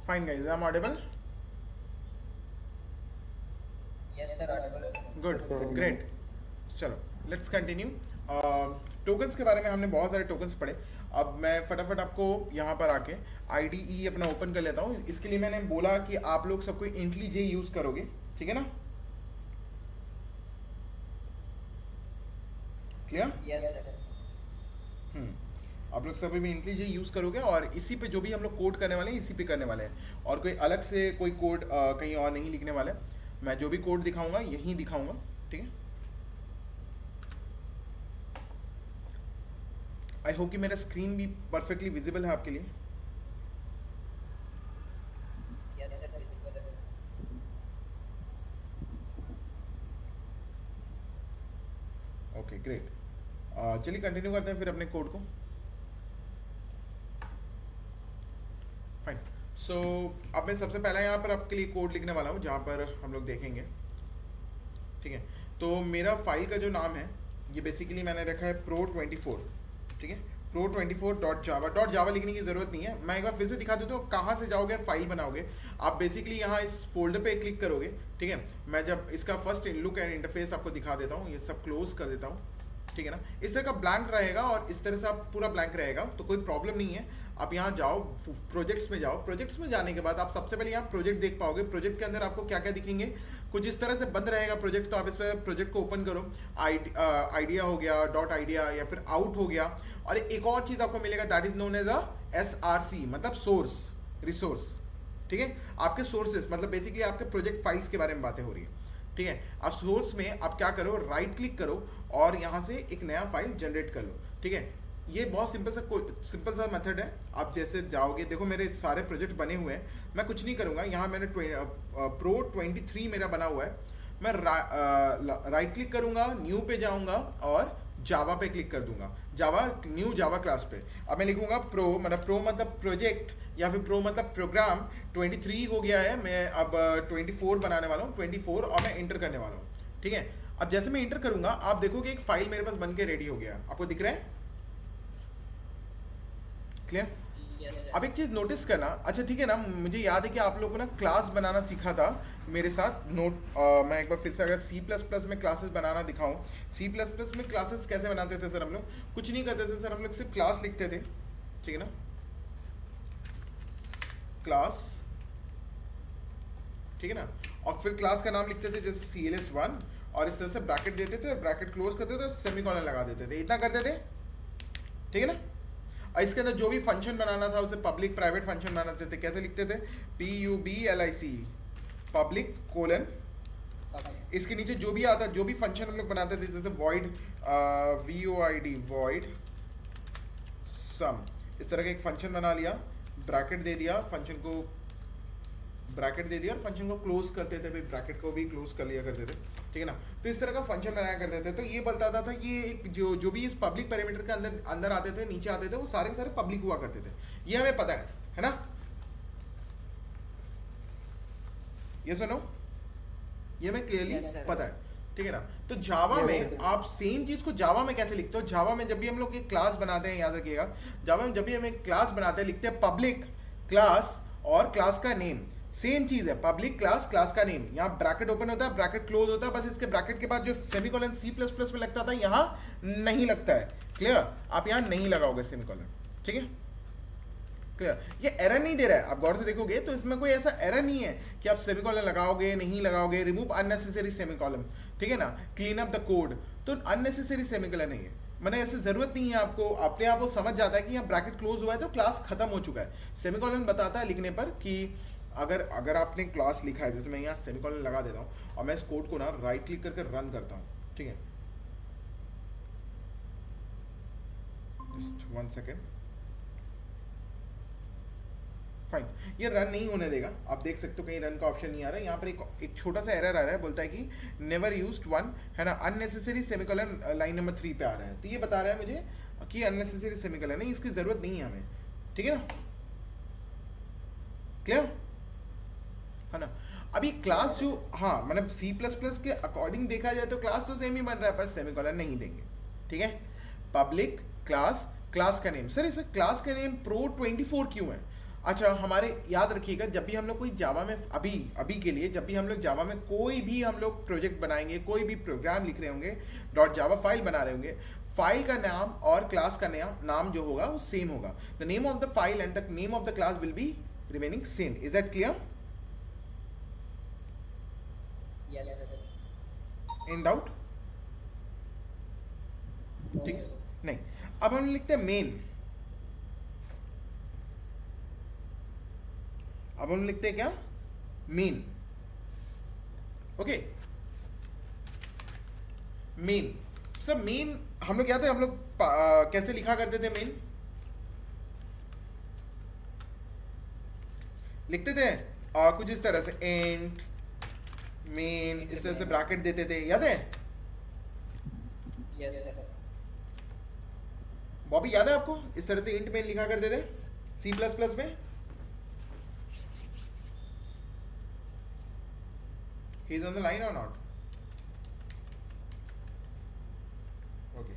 Fine guys, I'm audible. Yes, sir. Audible, sir. Good, great. चलो let's continue. Tokens के बारे में हमने बहुत सारे टोकन्स पढ़े. अब मैं फटाफट आपको यहाँ पर आके IDE अपना ओपन कर लेता हूँ. इसके लिए मैंने बोला कि आप लोग सबको इंटेलीजे यूज़ करोगे, ठीक है ना? क्लियर? Yes, sir. आप लोग सभी भी इंटेलीजे यूज़ करोगे और इसी पे जो भी हम लोग कोड करने वाले हैं इसी पे करने वाले हैं, और कोई अलग से कोई कोड कहीं और नहीं लिखने वाले हैं. मैं जो भी कोड दिखाऊंगा यहीं दिखाऊंगा, ठीक है? आई होप कि मेरा स्क्रीन भी परफेक्टली विजिबल है आपके लिए. Yes, sir. Visible, sir. Okay great. चलिए कंटिन्यू करते हैं फिर अपने कोड को. फाइन. सो अब मैं सबसे पहले यहाँ पर आपके लिए कोड लिखने वाला हूँ जहाँ पर हम लोग देखेंगे, ठीक है? तो मेरा फाइल का जो नाम है ये बेसिकली मैंने रखा है pro24, ठीक है? pro24.java लिखने की ज़रूरत नहीं है. मैं एक बार फिर से दिखा देता हूँ कहाँ से जाओगे और फाइल बनाओगे. आप बेसिकली यहाँ इस फोल्डर पे क्लिक करोगे, ठीक है? मैं जब इसका फर्स्ट लुक एंड इंटरफेस आपको दिखा देता हूँ, ये सब क्लोज कर देता हूँ, ठीक है ना? इस तरह का ब्लैंक रहेगा और इस तरह से आप पूरा ब्लैंक रहेगा, तो कोई प्रॉब्लम नहीं है. आप यहाँ जाओ, प्रोजेक्ट्स में जाओ. प्रोजेक्ट्स में जाने के बाद आप सबसे पहले यहाँ प्रोजेक्ट देख पाओगे. प्रोजेक्ट के अंदर आपको क्या क्या दिखेंगे, कुछ इस तरह से बंद रहेगा प्रोजेक्ट. तो आप इस पर प्रोजेक्ट को ओपन करो. आइडिया हो गया, डॉट आइडिया या फिर आउट हो गया. और एक और चीज़ आपको मिलेगा that is known as a SRC, मतलब सोर्स रिसोर्स, ठीक है? आपके सोर्सेस मतलब बेसिकली आपके प्रोजेक्ट फाइल्स के बारे में बातें हो रही है, ठीक है? आप सोर्स में आप क्या करो, राइट क्लिक करो और यहाँ से एक नया फाइल जनरेट कर लो, ठीक है? ये बहुत सिंपल सा मेथड है. आप जैसे जाओगे, देखो मेरे सारे प्रोजेक्ट बने हुए हैं. मैं कुछ नहीं करूँगा. यहाँ मैंने pro23 मेरा बना हुआ है. मैं राइट क्लिक करूँगा, न्यू पे जाऊँगा और जावा पे क्लिक कर दूंगा. न्यू जावा क्लास पे. अब मैं लिखूँगा प्रो मतलब प्रोजेक्ट या फिर प्रो मतलब प्रोग्राम. 23 हो गया है, मैं अब 24 बनाने वाला हूँ, 24, और मैं इंटर करने वाला हूँ, ठीक है? अब जैसे मैं इंटर करूँगा आप देखोगे एक फाइल मेरे पास बन के रेडी हो गया. आपको दिख रहा है? क्लियर? Yes, sir. अब एक चीज़ नोटिस करना. अच्छा ठीक है ना, मुझे याद है कि आप लोगों ने क्लास बनाना सीखा था मेरे साथ. मैं एक बार फिर से अगर C++ में क्लासेस बनाना दिखाऊं. C++ में क्लासेस कैसे बनाते थे सर? हम लोग कुछ नहीं करते थे सर, हम लोग सिर्फ क्लास लिखते थे, ठीक है ना? क्लास, ठीक है ना? और फिर क्लास का नाम लिखते थे जैसे CLS1 और इस तरह से ब्रैकेट देते थे और ब्रैकेट क्लोज करते थे और सेमीकोलन लगा देते थे. इतना करते थे, ठीक है ना? और इसके अंदर जो भी फंक्शन बनाना था उसे पब्लिक प्राइवेट फंक्शन बनाते थे. कैसे लिखते थे? PUBLIC public colon. Public. इसके नीचे जो भी आता, जो भी फंक्शन हम लोग बनाते थे जैसे void void void sum, इस तरह का एक फंक्शन बना लिया, ब्रैकेट दे दिया, फंक्शन को ब्रैकेट दे दिया और फंक्शन को क्लोज करते थे, भाई ब्रैकेट को भी क्लोज कर लिया करते थे, ठीक है ना? तो इस तरह का फंक्शन बनाया करते थे. तो ये बताता था ये एक जो भी इस पब्लिक पैरामीटर के अंदर आते थे, नीचे आते थे, वो सारे के सारे पब्लिक हुआ करते थे. ये हमें पता है ना? ये सुनो, ये हमें क्लियरली Yes, sir. पता है, ठीक है ना? तो जावा में आप सेम चीज को जावा में कैसे लिखते हो? जावा में जब भी हम लोग एक क्लास बनाते हैं, याद रखिएगा, जावा में जब भी हम एक क्लास बनाते हैं लिखते हैं पब्लिक क्लास और क्लास का नेम. सेम चीज है, पब्लिक क्लास, क्लास का नेम. यहाँ ब्रैकेट ओपन होता है, ब्रैकेट क्लोज होता है. बस इसके ब्रैकेट के बाद जो सेमीकोलन C++ में लगता था यहाँ नहीं लगता है. क्लियर? आप यहाँ नहीं लगाओगे सेमीकोलन, ठीक है? क्लियर? ये एरर नहीं दे रहा है. आप गौर से देखोगे तो इसमें कोई ऐसा एरर नहीं है कि आप सेमीकोलन लगाओगे नहीं लगाओगे. रिमूव अननेसेसरी सेमीकोलन, ठीक है ना? Clean up the code. तो अननेसेसरी सेमीकोलन नहीं है, मैंने ऐसे जरूरत नहीं है. आपको अपने आप वो समझ जाता है कि यहाँ ब्रैकेट क्लोज हुआ है तो क्लास खत्म हो चुका है. सेमीकोलन बताता है लिखने पर कि अगर आपने क्लास लिखा है, जैसे मैं यहाँ सेमीकोलन लगा देता हूँ और मैं इस कोड को ना राइट क्लिक करके रन करता हूँ, ठीक है? Just 1 second. फाइन. ये रन नहीं होने देगा. आप देख सकते हो कहीं रन का ऑप्शन नहीं आ रहा है. यहाँ पर एक छोटा सा एरर आ रहा है, बोलता है कि नेवर यूज्ड 1, है ना? अननेसेसरी सेमीकोलन लाइन नंबर 3 पे आ रहा है. तो ये बता रहा है मुझे कि अननेसेसरी सेमीकोलन नहीं, इसकी जरूरत नहीं है हमें, ठीक है ना? क्लियर है ना? अभी क्लास जो, हाँ मतलब C++ के अकॉर्डिंग देखा जाए तो क्लास तो सेम ही बन रहा है, पर सेमीकोलन नहीं देंगे, ठीक है? पब्लिक क्लास, क्लास का नेम. सर इसे क्लास का नेम pro24 क्यों है? अच्छा, हमारे याद रखिएगा जब भी हम लोग कोई जावा में अभी अभी के लिए जब भी हम लोग जावा में कोई भी हम लोग प्रोजेक्ट बनाएंगे, कोई भी प्रोग्राम लिख रहे होंगे, डॉट जावा फाइल बना रहे होंगे, फाइल का नाम और क्लास का नाम जो होगा वो सेम होगा. The name of the file and the name of the class will be remaining same. Is that clear? Yes, sir. In doubt? No, ठीक है, sir. नहीं. अब हम लिखते हैं मेन. अब हम लिखते हैं क्या? मेन. Okay, main. सब मेन हम लोग याद है हम लोग कैसे लिखा करते थे मेन? लिखते थे कुछ इस तरह से एंड मेन, इस तरह से ब्रैकेट देते थे, याद है? Yes, sir. बॉबी याद है आपको? इस तरह से इंट मेन लिखा करते थे सी प्लस प्लस में. He is on the line or not? Okay,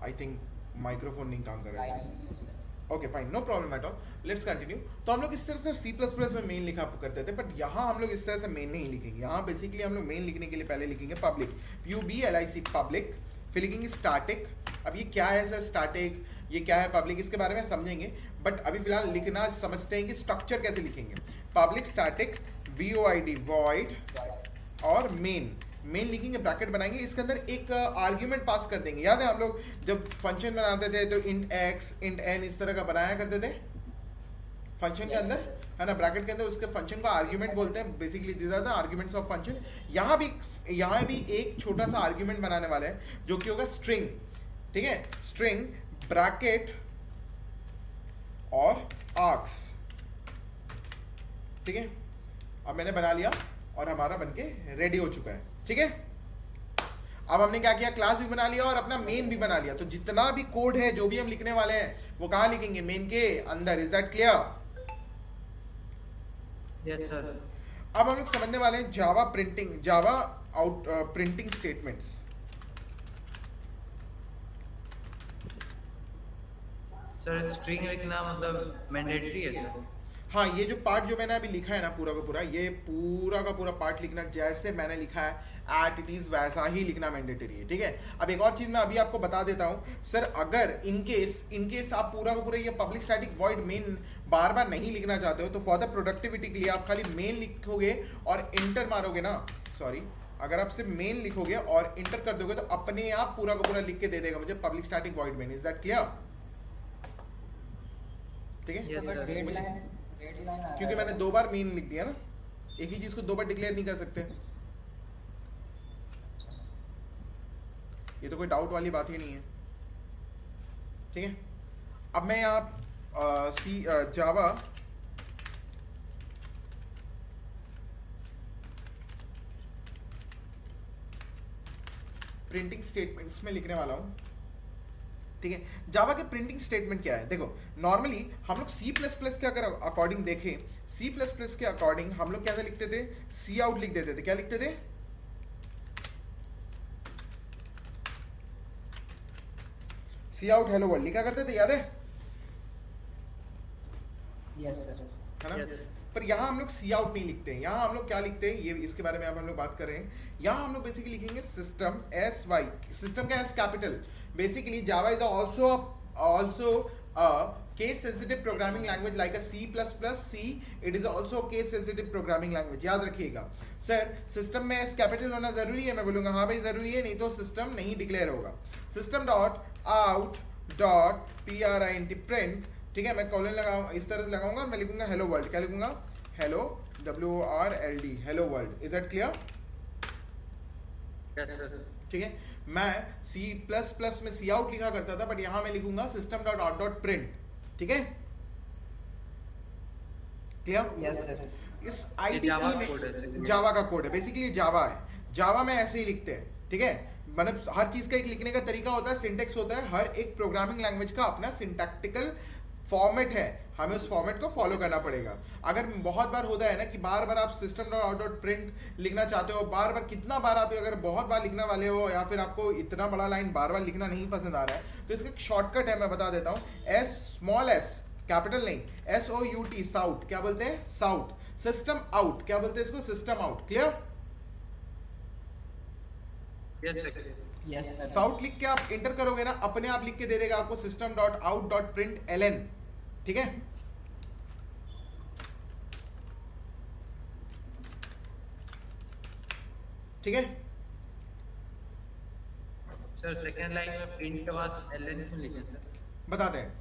I think microphone नहीं काम कर रहा है. Line, sir. Okay fine, no problem at all. Let's continue. तो हम लोग इस तरह से सी प्लस प्लस में मेन लिखा करते थे, बट यहाँ हम लोग इस तरह से मेन नहीं लिखेंगे. यहाँ बेसिकली हम लोग मेन लिखने के लिए पहले लिखेंगे पब्लिक, PUBLIC पब्लिक, फिर लिखेंगे स्टैटिक. अब ये क्या है सर स्टैटिक, ये क्या है पब्लिक, इसके बारे में समझेंगे, बट अभी फिलहाल लिखना समझते हैं कि स्ट्रक्चर कैसे लिखेंगे. Public static void void Right. और मेन. मेन लिखेंगे, ब्रैकेट बनाएंगे, इसके अंदर एक आर्ग्यूमेंट पास कर देंगे. याद है हम लोग जब फंक्शन बनाते थे तो इंट x इंट n इस तरह का बनाया करते थे फंक्शन के Yes, अंदर, sir. है ना? ब्रैकेट के अंदर उसके फंक्शन को आर्ग्यूमेंट बोलते हैं. Basically these are the arguments of function. यहाँ भी एक छोटा सा आर्ग्यूमेंट बनाने वाले हैं जो कि होगा स्ट्रिंग. ठीक है, स्ट्रिंग ब्रैकेट और आर्क्स. ठीक है, अब मैंने बना लिया और हमारा बनके रेडी हो चुका है. ठीक है, अब हमने क्या किया, क्लास भी बना लिया और अपना मेन भी बना लिया. तो जितना भी कोड है, जो भी हम लिखने वाले हैं, वो कहाँ लिखेंगे? मेन के अंदर. Is that clear? Yes sir. अब हम लोग समझने वाले हैं Java printing, Java out printing statements. Sir string लिखना मतलब मैंडेटरी है सर? हाँ, ये जो पार्ट जो मैंने अभी लिखा है ना पूरा का पूरा, ये पूरा का पूरा पार्ट लिखना जैसे मैंने लिखा है एट इट इज वैसा ही लिखना मैंडेटरी है. ठीक है, अब एक और चीज मैं अभी आपको बता देता हूँ सर. अगर इनकेस आप पूरा का पूरा ये पब्लिक स्टैटिक वॉइड मेन बार बार नहीं लिखना चाहते हो, तो फॉर द प्रोडक्टिविटी के लिए आप खाली मेन लिखोगे और इंटर मारोगे ना. सॉरी, अगर आप सिर्फ मेन लिखोगे और इंटर कर दोगे तो अपने आप पूरा का पूरा लिख के दे देगा मुझे public static void main. Is that clear? ठीक है, Yes, But sir. red line आ क्योंकि रहा मैंने है. 2 बार मेन लिख दिया ना, एक ही चीज को 2 बार डिक्लेयर नहीं कर सकते. ये तो कोई डाउट वाली बात ही नहीं है. ठीक है, अब मैं यहाँ जावा प्रिंटिंग स्टेटमेंट्स में लिखने वाला हूँ. ठीक है, जावा के प्रिंटिंग स्टेटमेंट क्या है? देखो, नॉर्मली हम लोग सी प्लस प्लस के अगर अकॉर्डिंग देखें, सी प्लस प्लस के अकॉर्डिंग हम लोग कैसे लिखते थे? सी आउट लिख देते थे. क्या लिखते थे? सी आउट हेलो वर्ल्ड लिखा करते थे, याद है? Yes, sir. है ना? Yes. पर यहाँ हम लोग सी आउट नहीं लिखते हैं. यहाँ हम लोग क्या लिखते हैं, ये इसके बारे में अब हम लोग बात कर रहे हैं. यहाँ हम लोग बेसिकली लिखेंगे सिस्टम SY. सिस्टम का S capital. Basically Java is also a case sensitive programming language like a C++. C, it is also a case sensitive programming language. याद रखिएगा सर. सिस्टम में S कैपिटल होना जरूरी है? मैं बोलूँगा हाँ भाई जरूरी है, नहीं तो सिस्टम नहीं डिक्लेयर होगा. System dot out dot print. ठीक है, मैं कॉलन लगाऊंगा, इस तरह से लगाऊंगा और मैं लिखूंगा हेलो वर्ल्ड. क्या लिखूंगा? Hello WORLD, hello world. Is that clear? Yes sir. ठीक है, मैं सी प्लस प्लस में सी आउट लिखा करता था, बट यहां मैं लिखूंगा system dot out dot print. ठीक है, क्लियर? Yes, sir. इस Java IDE code है, में जावा का कोड है. बेसिकली जावा है. जावा में ऐसे ही लिखते हैं. ठीक है, मतलब हर चीज का एक लिखने का तरीका होता है, सिंटेक्स होता है. हर एक प्रोग्रामिंग लैंग्वेज का अपना सिंटैक्टिकल फॉर्मेट है, हमें उस फॉर्मेट को फॉलो करना पड़ेगा. अगर बहुत बार होता है ना कि बार बार आप system dot out dot print लिखना चाहते हो, बार बार कितना बार आप अगर बहुत बार लिखने वाले हो, या फिर आपको इतना बड़ा लाइन बार बार लिखना नहीं पसंद आ रहा है, तो इसका एक शॉर्टकट है, मैं बता देता हूँ. S, कैपिटल नहीं, SOUT, साउट क्या बोलते हैं, साउट। सिस्टम आउट क्या बोलते हैं इसको, system out. Clear? Yes sir. Yes sir. Sout लिख के आप इंटर करोगे ना, अपने आप लिख के दे देगा आपको system dot out dot print LN। ठीक है, ठीक है। सर सेकंड लाइन में प्रिंट के बाद एलएन क्यों लिखे सर? बताते हैं,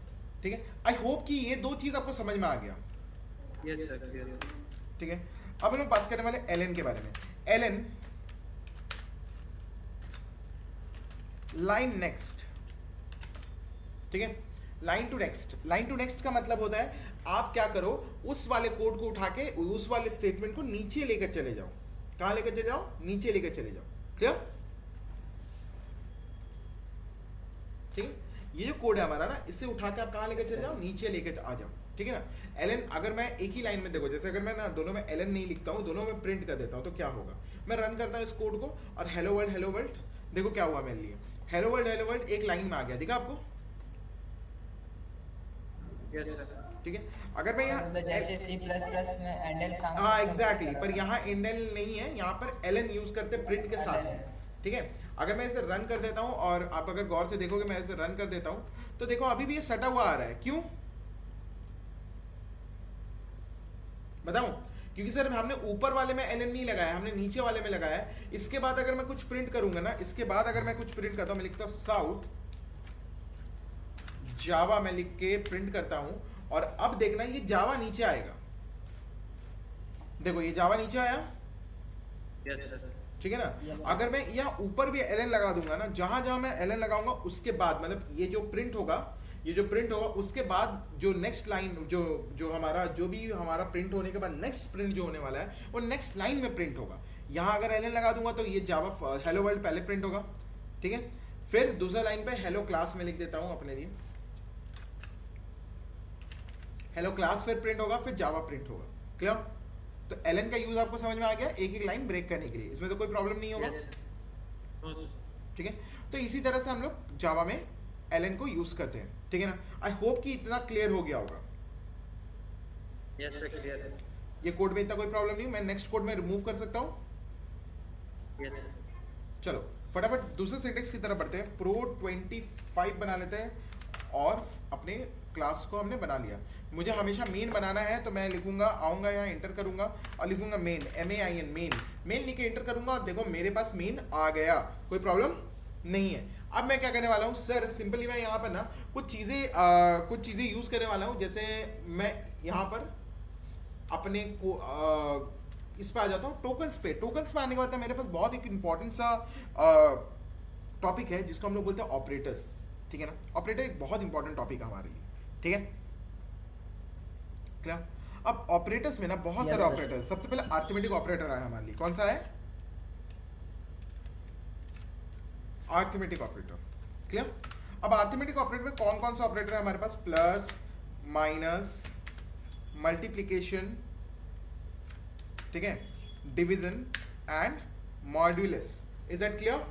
ठीक है। आई होप कि ये दो चीज आपको समझ में आ गया। Yes sir clear. ठीक है, अब हम लोग बात करने वाले LN के बारे में। LN लाइन नेक्स्ट, ठीक है। Line two next, line two next का मतलब होता है आप क्या करो, उस वाले कोड को उठा के उस वाले स्टेटमेंट को नीचे लेकर चले जाओ। कहां लेकर चले जाओ, नीचे लेकर चले जाओ। क्लियर? ठीक है, ये जो कोड है हमारा ना, इससे उठा के आप कहां लेकर चले जाओ, नीचे लेकर आ जाओ। ठीक है ना। LN अगर मैं एक ही लाइन में, देखो जैसे अगर मैं ना दोनों में LN नहीं लिखता हूं, दोनों में प्रिंट कर देता हूं, तो क्या होगा, मैं रन करता हूं इस कोड को और हेलो वर्ल्ड, देखो क्या हुआ मेरे लिए, हेलो वर्ल्ड एक लाइन में आ गया, दिखा आपको? Yes sir. ठीक है, अगर मैं यहाँ मतलब जैसे C++ में एंडल काम हाँ एग्जैक्टली, पर यहाँ इंडेल नहीं है, यहाँ पर LN यूज करते प्रिंट के साथ है। ठीक है, अगर मैं इसे रन कर देता हूँ और आप अगर गौर से देखोगे, मैं इसे रन कर देता हूँ तो देखो अभी भी ये सटा हुआ आ रहा है। क्यों बताऊं? क्योंकि सर हमने ऊपर वाले में LN नहीं लगाया, हमने नीचे वाले में लगाया है। इसके बाद अगर मैं कुछ प्रिंट करूंगा ना, इसके बाद अगर मैं कुछ प्रिंट करता हूँ, मैं लिखता हूँ साउट जावा, मैं लिख के प्रिंट करता हूं और अब देखना ये जावा नीचे आएगा। देखो ये जावा नीचे आया। Yes sir. ठीक है ना। Yes, अगर मैं यहाँ ऊपर भी LN लगा दूंगा ना, जहां जहां मैं LN लगाऊंगा उसके बाद मतलब ये जो प्रिंट होगा, उसके बाद जो नेक्स्ट लाइन जो हमारा जो भी हमारा प्रिंट होने के बाद नेक्स्ट प्रिंट जो होने वाला है वो नेक्स्ट लाइन में प्रिंट होगा। यहाँ अगर LN लगा दूंगा तो ये जावा हेलो वर्ल्ड पहले प्रिंट होगा। ठीक है, फिर दूसरा लाइन पे हेलो क्लास में लिख देता हूँ अपने लिए, हेलो क्लास, फिर प्रिंट होगा, फिर जावा प्रिंट होगा। क्लियर? तो LN का यूज आपको समझ में आ गया, एक एक लाइन ब्रेक करने के लिए, इसमें तो कोई प्रॉब्लम नहीं होगा। ठीक है, तो इसी तरह से हम लोग जावा में LN को यूज करते हैं। ठीक है ना। आई होप कि इतना क्लियर हो गया होगा। यस सर क्लियर है। ये कोड में इतना कोई प्रॉब्लम नहीं, मैं नेक्स्ट कोड में रिमूव कर सकता हूँ। Yes sir. चलो फटाफट दूसरे सिंटेक्स की तरफ बढ़ते हैं। प्रो 25 बना लेते हैं और अपने क्लास को हमने बना लिया। मुझे हमेशा मेन बनाना है तो मैं लिखूंगा, आऊंगा यहाँ इंटर करूंगा और लिखूंगा मेन, MAIN, मेन लिख के इंटर करूंगा और देखो मेरे पास मेन आ गया, कोई प्रॉब्लम नहीं है। अब मैं क्या करने वाला हूँ सर, सिंपली मैं यहाँ पर ना कुछ चीज़ें यूज़ करने वाला हूँ। जैसे मैं यहाँ पर अपने को इस पर आ जाता हूँ टोकन्स पे। टोकन्स में आने के बाद मेरे पास बहुत एक इंपॉर्टेंट सा टॉपिक है जिसको हम लोग बोलते हैं ऑपरेटर्स। ठीक है ना। ऑपरेटर एक बहुत इंपॉर्टेंट टॉपिक है हमारे लिए। ठीक है, क्या? अब ऑपरेटर्स में ना बहुत सारे ऑपरेटर, सबसे पहले अरिथमेटिक ऑपरेटर आया हमारे लिए। कौन सा है? Arithmetic operator. क्लियर? अब अरिथमेटिक ऑपरेटर में कौन कौन सा ऑपरेटर है हमारे पास? प्लस, माइनस, मल्टीप्लिकेशन, ठीक है, division and modulus. Is that clear?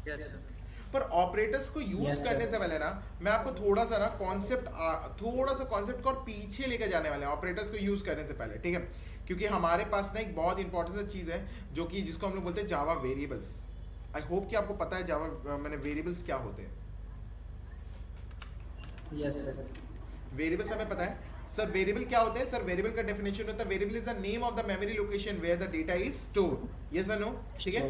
Yes sir. पर ऑपरेटर्स को यूज Yes, करने sir. से पहले ना मैं आपको थोड़ा सा कॉन्सेप्ट को और पीछे लेकर जाने वाले हैं ऑपरेटर्स को यूज करने से पहले। ठीक है, क्योंकि हमारे पास ना एक बहुत इंपॉर्टेंट सा चीज है जो कि जिसको हम लोग बोलते हैं जावा वेरिएबल्स। आई होप कि आपको पता है जावा मैंने वेरिएबल्स क्या होते हैं। Yes sir. वेरिएबल्स हमें पता है सर। वेरिएबल क्या होते हैं सर? वेरिएबल का डेफिनेशन होता है variable is the name of the memory location where the data is stored. Yes और नो? ठीक है,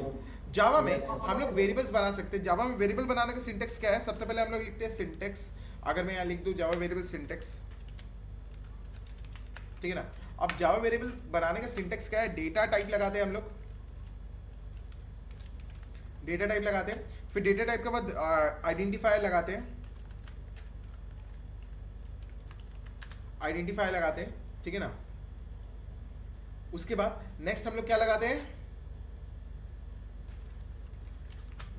जावा में हम लोग वेरिएबल्स बना सकते हैं। जावा में वेरिएबल बनाने का सिंटेक्स क्या है? सबसे पहले हम लोग लिखते हैं सिंटेक्स। अगर मैं यहाँ लिख दूं जावा वेरिएबल सिंटेक्स, ठीक है ना। अब जावा वेरिएबल बनाने का सिंटेक्स क्या है? डेटा टाइप लगाते हैं हम लोग, डेटा टाइप लगाते हैं। फिर डेटा टाइप के बाद आइडेंटिफायर लगाते हैं, आइडेंटिफायर लगाते हैं। ठीक है ना। उसके बाद नेक्स्ट हम लोग क्या लगाते हैं?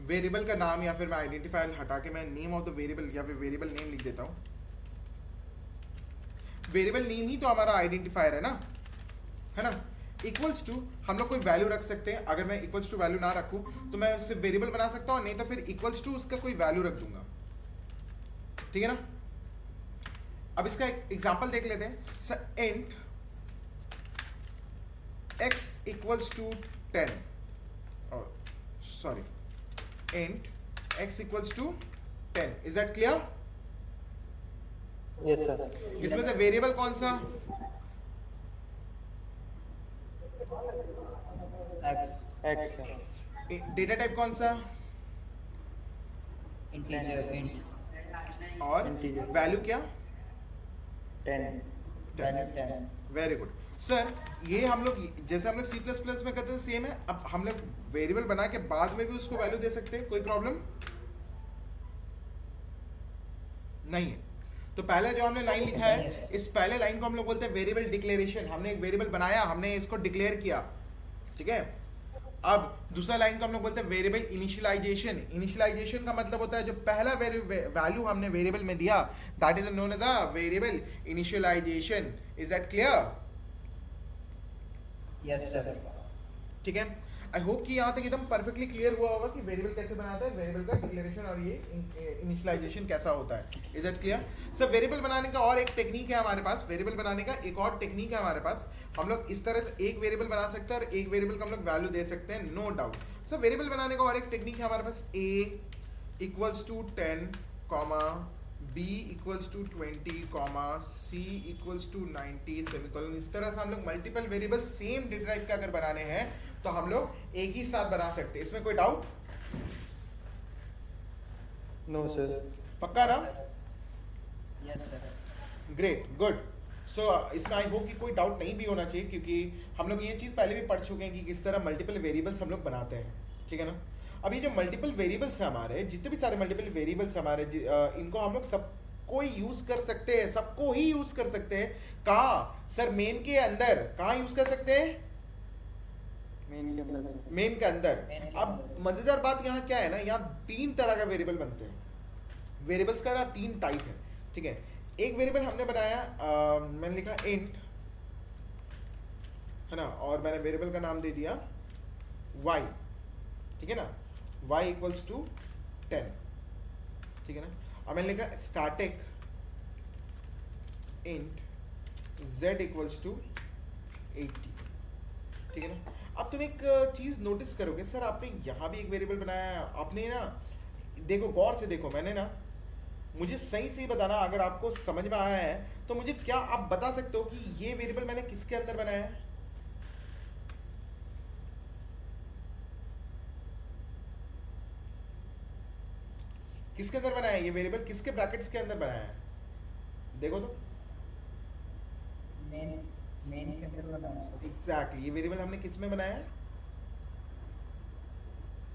वेरिएबल का नाम, या फिर मैं आइडेंटिफायर हटा के मैं नेम ऑफ द वेरिएबल या फिर वेरिएबल नेम लिख देता हूं। वेरिएबल नेम ही तो हमारा आइडेंटिफायर है ना। इक्वल्स टू हम लोग कोई वैल्यू रख सकते हैं। अगर मैं इक्वल्स टू वैल्यू ना रखूं तो मैं सिर्फ वेरिएबल बना सकता हूं, नहीं तो फिर इक्वल्स टू उसका कोई वैल्यू रख दूंगा। ठीक है ना। अब इसका एक एग्जांपल देख लेते हैं sir. Int x equals to 10 और sorry int x equals to 10, is that clear? Yes sir. इसमें से वेरिएबल कौन सा? X x sir. Data type कौन सा? integer int और Integer. वैल्यू क्या? 10। value 10 very good sir. ये हम लोग जैसे हम लोग सी प्लस प्लस में करते हैं सेम है। अब हम लोग वेरिएबल बना के बाद में भी उसको वैल्यू दे सकते हैं, कोई प्रॉब्लम नहीं है। तो पहले जो हमने लाइन लिखा है, इस पहले लाइन को हम लोग बोलते हैं वेरिएबल डिक्लेरेशन। हमने एक वेरिएबल बनाया, हमने इसको डिक्लेयर किया, ठीक है। अब दूसरा लाइन को हम लोग बोलते हैं वेरिएबल इनिशियलाइजेशन। इनिशियलाइजेशन का मतलब होता है जो पहला वैल्यू हमने वेरिएबल में दिया, that is known as a variable initialization. Is that clear? yes sir ठीक है। आई होप कि यहाँ तक एकदम परफेक्टली क्लियर हुआ होगा कि वेरिएबल कैसे बनाता है, वेरिएबल का डिक्लेरेशन और ये इनिशियलाइजेशन कैसा होता है। Is that clear? Sir variable बनाने का और एक टेक्निक है हमारे पास। वेरिएबल बनाने का एक और टेक्निक है हमारे पास। हम लोग इस तरह से एक वेरिएबल बना सकते हैं और एक वेरिएबल का हम लोग वैल्यू दे सकते हैं, नो डाउट। सर वेरिएबल बनाने का और एक टेक्निक है हमारे पास। a equals to 10 comma b equals to 20 comma c equals to 90 semicolon. इस तरह से हम लोग multiple variable same data type के अगर बनाने हैं तो हम लोग एक ही साथ बना सकते हैं। इसमें कोई डाउट? No sir. पक्का ना? yes sir great, good. So इसमें आई होप कि कोई डाउट नहीं भी होना चाहिए, क्योंकि हम लोग ये चीज़ पहले भी पढ़ चुके हैं कि किस तरह मल्टीपल वेरिएबल्स हम लोग बनाते हैं, ठीक है ना। अब ये जो मल्टीपल वेरिएबल्स हैं हमारे, जितने भी सारे मल्टीपल वेरिएबल्स हमारे, इनको हम लोग सबको यूज़ कर सकते हैं, सबको ही यूज़ कर सकते हैं। कहाँ सर? मेन के अंदर। कहाँ यूज़ कर सकते हैं? मेन के अंदर सर। मेन के अंदर। Main के अब अंदर। मज़ेदार बात यहाँ क्या है ना, यहाँ 3 तरह का वेरिएबल बनते हैं। वेरिएबल्स का ना 3 टाइप है, ठीक है। एक वेरिएबल हमने बनाया, मैंने लिखा इंट, है ना, और मैंने वेरिएबल का नाम दे दिया y, ठीक है ना। y इक्वल्स टू 10, ठीक है ना। अब मैंने लिखा static int z equals to 80, ठीक है ना। अब तुम एक चीज़ नोटिस करोगे, सर आपने यहाँ भी एक वेरिएबल बनाया है। आपने ना देखो, गौर से देखो, मैंने ना, मुझे सही से बताना अगर आपको समझ में आया है तो मुझे क्या आप बता सकते हो कि ये वेरिएबल मैंने किसके अंदर बनाया है? किसके अंदर बनाया है ये वेरिएबल? किसके ब्रैकेट्स के अंदर बनाया है? देखो तो। main के अंदर बनाया sir एग्जैक्टली ये वेरिएबल हमने किस में बनाया है?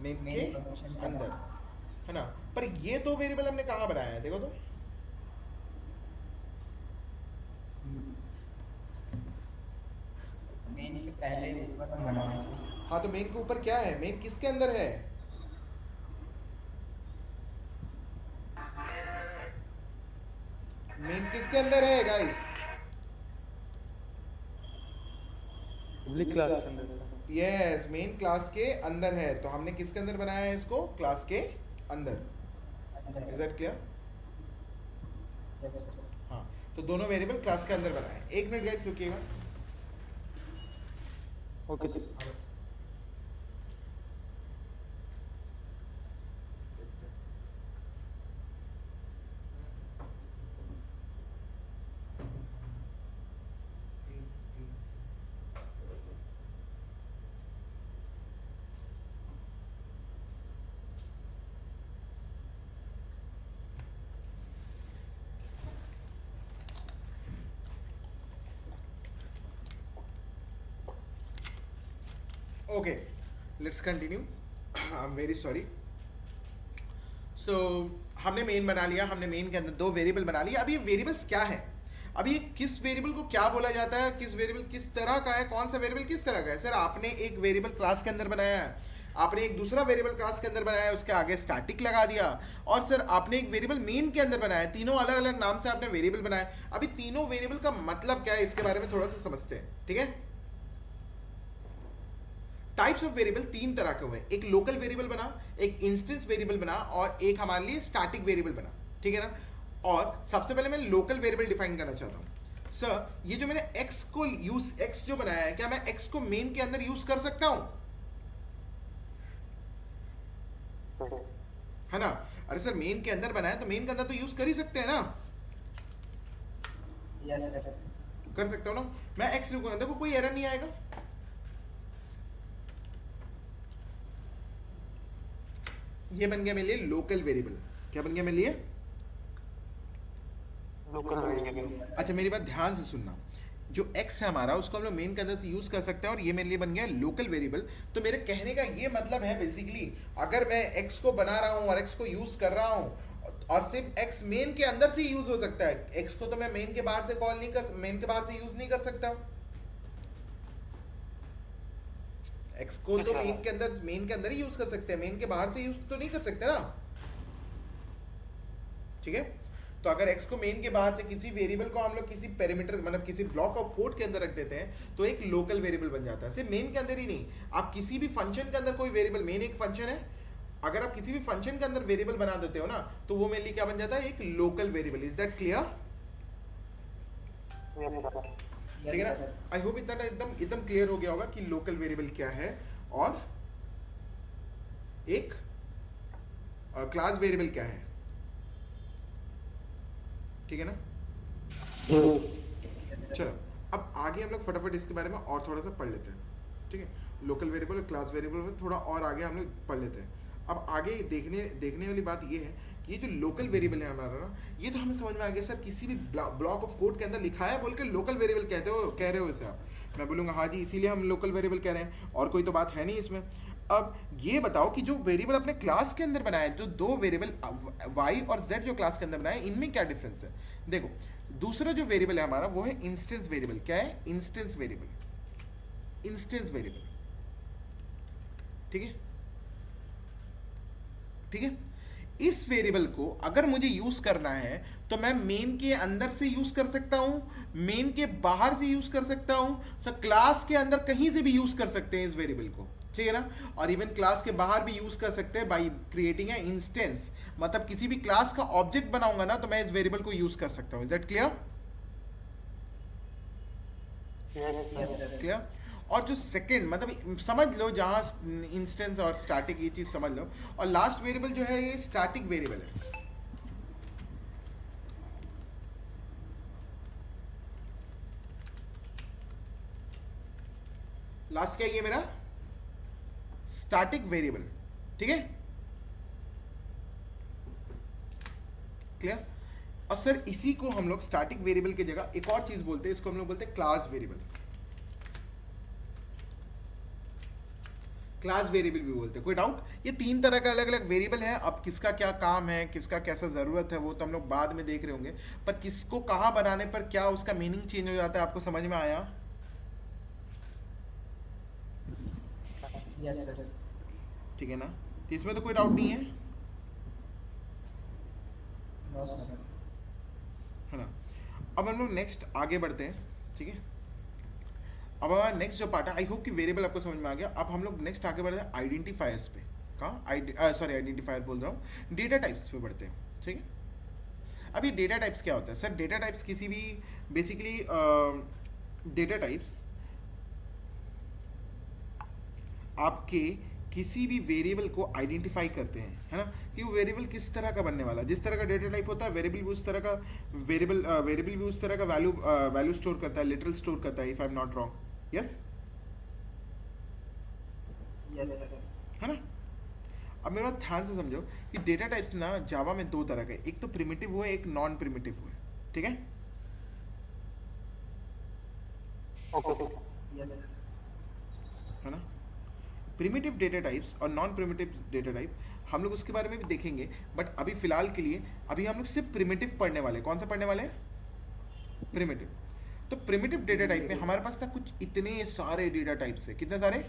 मेन Main के function के अंदर, है ना। पर ये दो वेरिएबल हमने कहाँ बनाया है? देखो तो। main के पहले ऊपर में बनाया sir हाँ, तो मेन के ऊपर क्या है? मेन किसके अंदर है? मेन किसके अंदर है गाइस? पब्लिक क्लास के अंदर सर। यस, मेन क्लास के अंदर है। तो हमने किसके अंदर बनाया है इसको? क्लास के अंदर। अंदर is that clear? yes sir हाँ, तो दोनों वेरिएबल क्लास के अंदर बनाए। एक मिनट गाइस रुकिएगा। Okay sir. Okay, let's continue. I am very sorry. So हमने मेन बना लिया, हमने मेन के अंदर 2 वेरिएबल बना लिया। अब ये वेरिएबल्स क्या है? अब ये किस वेरिएबल को क्या बोला जाता है? किस वेरिएबल किस तरह का है? कौन सा वेरिएबल किस तरह का है? सर आपने एक वेरिएबल क्लास के अंदर बनाया है, आपने एक दूसरा वेरिएबल क्लास के अंदर बनाया है, उसके आगे स्टैटिक लगा दिया, और सर आपने एक वेरिएबल मेन के अंदर बनाया। तीनों अलग अलग नाम से आपने वेरिएबल बनाया। अभी तीनों वेरिएबल का मतलब क्या है इसके बारे में थोड़ा सा समझते हैं, ठीक है। टाइप्स ऑफ वेरिएबल 3 तरह के हुए। एक लोकल वेरिएबल बना, एक इंस्टेंस वेरिएबल बना, और एक हमारे लिए स्टैटिक वेरिएबल बना, ठीक है ना। और सबसे पहले मैं लोकल वेरिएबल डिफाइन करना चाहता हूँ। सर ये जो मैंने x को यूज x जो बनाया है, क्या मैं x को मेन के अंदर यूज कर सकता हूँ? है ना? अरे सर मेन के अंदर बनाया तो मेन के अंदर तो यूज कर ही सकते हैं ना? Yes sir. कर सकता हूँ ना? मैं x लिखूंगा, देखो कोई एरर नहीं आएगा। ये बन गया मेरे लिए लोकल वेरिएबल। क्या बन गया मेरे लिए? Local variable. अच्छा मेरी बात ध्यान से सुनना, जो x है हमारा उसको हम लोग मेन के अंदर से यूज कर सकते हैं और ये मेरे लिए बन गया लोकल वेरिएबल। तो मेरे कहने का ये मतलब है बेसिकली, अगर मैं x को बना रहा हूँ और x को यूज कर रहा हूँ और सिर्फ x मेन के अंदर से यूज हो सकता है, x को तो मैं मेन के बाहर से कॉल नहीं कर, मेन के बाहर से यूज नहीं कर सकता। x को तो मेन के अंदर ही यूज कर सकते हैं, मेन के बाहर से यूज तो नहीं कर सकते ना। ठीक है, तो अगर x को मेन के बाहर से किसी वेरिएबल को हम लोग किसी पैरामीटर मतलब किसी ब्लॉक ऑफ कोड के अंदर रख देते हैं तो एक लोकल वेरिएबल बन जाता है। सिर्फ मेन के अंदर ही नहीं, आप किसी भी फंक्शन के अंदर कोई वेरिएबल, मेन एक फंक्शन है, अगर आप किसी भी फंक्शन के अंदर वेरिएबल बना देते हो ना तो वो मेरे लिए क्या बन जाता है? एक local variable. Is that clear? ठीक है ना? आई होप इतना एकदम क्लियर हो गया होगा कि लोकल वेरिएबल क्या है और एक क्लास वेरिएबल क्या है। ठीक है ना? चलो अब आगे हम लोग फटाफट इसके बारे में और थोड़ा सा पढ़ लेते हैं। ठीक है, लोकल वेरिएबल और क्लास वेरिएबल में थोड़ा और आगे हम लोग पढ़ लेते हैं। अब आगे देखने वाली बात ये है कि ये जो लोकल वेरिएबल है हमारा ना, ये तो हमें समझ में आ गया सर, किसी भी ब्लॉक ऑफ कोड के अंदर लिखा है बोल के लोकल वेरिएबल कह रहे हो इसे आप। मैं बोलूँगा हाँ जी इसीलिए हम लोकल वेरिएबल कह रहे हैं, और कोई तो बात है नहीं इसमें। अब ये बताओ कि जो वेरिएबल अपने क्लास के अंदर बनाया है, जो दो वेरिएबल y और z जो क्लास के अंदर बनाए, इनमें क्या डिफरेंस है? देखो, दूसरा जो वेरिएबल है हमारा वो है इंस्टेंस वेरिएबल। क्या है? Instance variable. इंस्टेंस वेरिएबल, ठीक है? ठीक है, इस वेरिएबल को अगर मुझे यूज करना है तो मैं मेन के अंदर से यूज कर सकता हूं, मेन के बाहर से यूज कर सकता हूं, सर क्लास के अंदर कहीं से भी यूज कर सकते हैं इस वेरिएबल को। ठीक है ना? और इवन क्लास के बाहर भी यूज कर सकते हैं बाय क्रिएटिंग ए इंस्टेंस। मतलब किसी भी क्लास का ऑब्जेक्ट बनाऊंगा ना तो मैं इस वेरिएबल को यूज कर सकता हूं। Is that clear? Yes sir. Clear? और जो सेकंड मतलब समझ लो, जहां इंस्टेंस और स्टैटिक ये चीज समझ लो, और लास्ट वेरिएबल जो है ये स्टैटिक वेरिएबल है। लास्ट क्या है ये मेरा? Static variable. ठीक है, क्लियर? और सर इसी को हम लोग स्टैटिक वेरिएबल की जगह एक और चीज बोलते हैं, इसको हम लोग बोलते हैं क्लास वेरिएबल। क्लास वेरिएबल भी बोलते हैं। कोई डाउट? ये तीन तरह का अलग अलग वेरिएबल है। अब किसका क्या काम है, किसका कैसा ज़रूरत है, वो तो हम लोग बाद में देख रहे होंगे, पर किसको कहाँ बनाने पर क्या उसका मीनिंग चेंज हो जाता है, आपको समझ में आया? Yes sir. ठीक है ना? तो इसमें तो कोई डाउट नहीं है, नो सर। है ना? अब हम लोग नेक्स्ट आगे बढ़ते हैं। ठीक है, अब हमारा नेक्स्ट जो पार्ट है, आई होप कि वेरिएबल आपको समझ में आ गया। अब हम लोग नेक्स्ट आगे बढ़ते हैं आइडेंटिफायर्स पे। कहाँ? सॉरी आइडेंटिफायर बोल रहा हूँ, डेटा टाइप्स पे बढ़ते हैं। ठीक है, अब ये डेटा टाइप्स क्या होता है? सर डेटा टाइप्स किसी भी बेसिकली डेटा टाइप्स आपके किसी भी वेरिएबल को आइडेंटिफाई करते हैं, है ना, कि वो वेरिएबल किस तरह का बनने वाला है। जिस तरह का डेटा टाइप होता है वेरिएबल भी उस तरह का वेरिएबल भी उस तरह का वैल्यू स्टोर करता है, लिटरल स्टोर करता है, if I am not wrong. Yes, yes sir. है ना? अब मेरा ध्यान से समझो कि डेटा टाइप्स ना जावा में दो तरह के, एक तो प्रिमिटिव हुए, एक नॉन प्रिमिटिव हुए। ठीक है, यस है ना? प्रिमिटिव डेटा टाइप्स और नॉन प्रिमिटिव डेटा टाइप हम लोग उसके बारे में भी देखेंगे, बट अभी फिलहाल के लिए अभी हम लोग सिर्फ प्रिमिटिव पढ़ने वाले हैं। कौन सा पढ़ने वाले हैं? प्रिमिटिव। तो प्रिमिटिव डेटा टाइप में हमारे पास ना कुछ इतने सारे डेटा टाइप्स है। कितने सारे?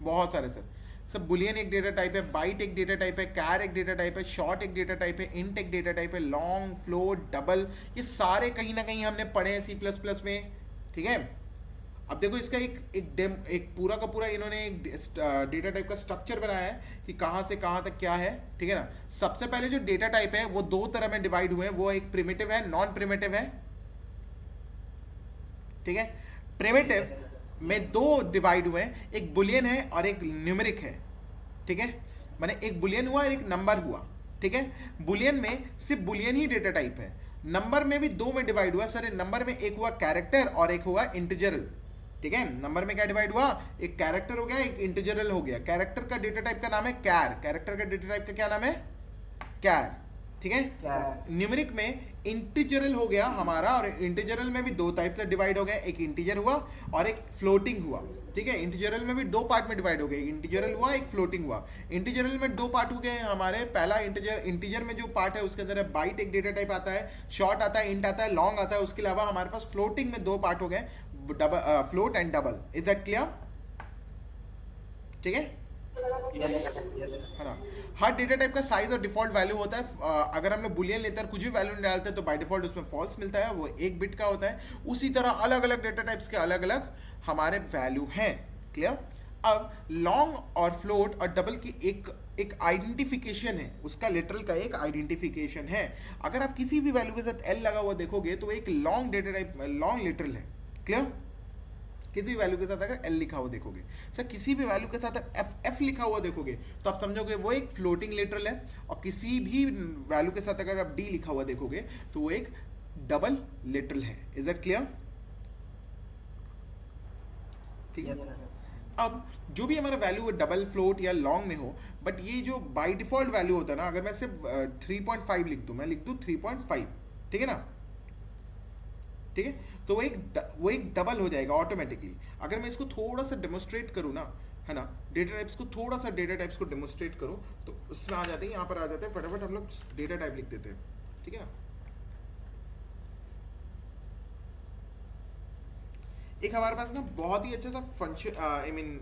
बहुत सारे सर। सब बुलियन एक डेटा टाइप है, बाइट एक डेटा टाइप है, कैर एक डेटा टाइप है, शॉर्ट एक डेटा टाइप है, इंट एक डेटा टाइप है, लॉन्ग, फ्लोट, डबल, ये सारे कहीं ना कहीं हमने पढ़े हैं C++ में। ठीक है, अब देखो इसका एक पूरा का पूरा इन्होंने एक डेटा टाइप का स्ट्रक्चर बनाया है कि कहाँ से कहाँ तक क्या है, ठीक है ना। सबसे पहले जो डेटा टाइप है वो दो तरह में डिवाइड हुए हैं, वो एक प्रिमिटिव है, नॉन प्रिमिटिव है, ठीक है। प्रिमिटिव में दो डिवाइड हुए हैं, एक बुलियन है और एक न्यूमेरिक है, ठीक है। माने एक बुलियन हुआ और एक नंबर हुआ, ठीक है। बुलियन में सिर्फ बुलियन ही डेटा टाइप है। नंबर में भी दो में डिवाइड हुआ सर। नंबर में एक हुआ कैरेक्टर और एक हुआ इंटीजरल, ठीक है। नंबर में क्या डिवाइड हुआ, एक कैरेक्टर हो गया, एक इंटीजरल हो गया। कैरेक्टर का डेटा टाइप का नाम है कैर, कैरेक्टर का डेटा टाइप का क्या नाम है, कैर, ठीक है। न्यूमेरिक में इंटीजरल हो गया हमारा, और इंटीजरल में भी दो टाइप से डिवाइड हो गए, एक इंटीजर हुआ और एक फ्लोटिंग हुआ, ठीक है। इंटीजरल में भी दो पार्ट में डिवाइड हो गए, इंटीजरल हुआ, एक फ्लोटिंग हुआ। इंटीजरल में दो पार्ट हो गए हमारे। पहला इंटीजर में जो पार्ट है उसके अंदर बाइट एक डेटा टाइप आता है, शॉर्ट आता है, इंट आता है, लॉन्ग आता है। उसके अलावा हमारे पास फ्लोटिंग में दो पार्ट हो गए, double float and double. Is that clear, ठीक है। है ना। हर डेटा टाइप का साइज और डिफॉल्ट वैल्यू होता है। अगर हम लोग बुलियन लेते हैं, कुछ भी वैल्यू डालते हैं तो बाय डिफॉल्ट उसमें फॉल्स मिलता है, वो एक बिट का होता है। उसी तरह अलग अलग डेटा टाइप्स के अलग अलग हमारे वैल्यू हैं, क्लियर। अब लॉन्ग और फ्लोट और डबल की एक आइडेंटिफिकेशन है, उसका लिटरल का एक आइडेंटिफिकेशन है। अगर आप किसी भी वैल्यू के साथ एल लगा हुआ देखोगे तो एक long data type, long literal है, क्लियर। किसी भी वैल्यू के साथ अगर एल लिखा हुआ देखोगे सर, किसी भी वैल्यू के साथ एफ लिखा हुआ देखोगे तो आप समझोगे वो एक फ्लोटिंग लिटरल है। और किसी भी वैल्यू के साथ अगर आप डी लिखा हुआ देखोगे तो वो एक डबल लिटरल है। इज दैट क्लियर, ठीक है। अब जो भी हमारा वैल्यू है डबल, फ्लोट या लॉन्ग में हो, बट ये जो बाय डिफॉल्ट वैल्यू होता है ना, अगर मैं सिर्फ 3.5 लिख दूं, मैं लिख दूं 3.5, ठीक है ना, ठीक है। तो वो एक डबल हो जाएगा ऑटोमेटिकली। अगर मैं इसको थोड़ा सा डेमोस्ट्रेट करूँ ना, है ना, डेटा टाइप्स को थोड़ा सा डेटा टाइप्स को डेमोस्ट्रेट करूँ तो उसमें आ जाते हैं, यहाँ पर आ जाते हैं, फटाफट हम लोग डेटा टाइप लिख देते हैं, ठीक है ना। एक हमारे पास ना बहुत ही अच्छा सा function, I mean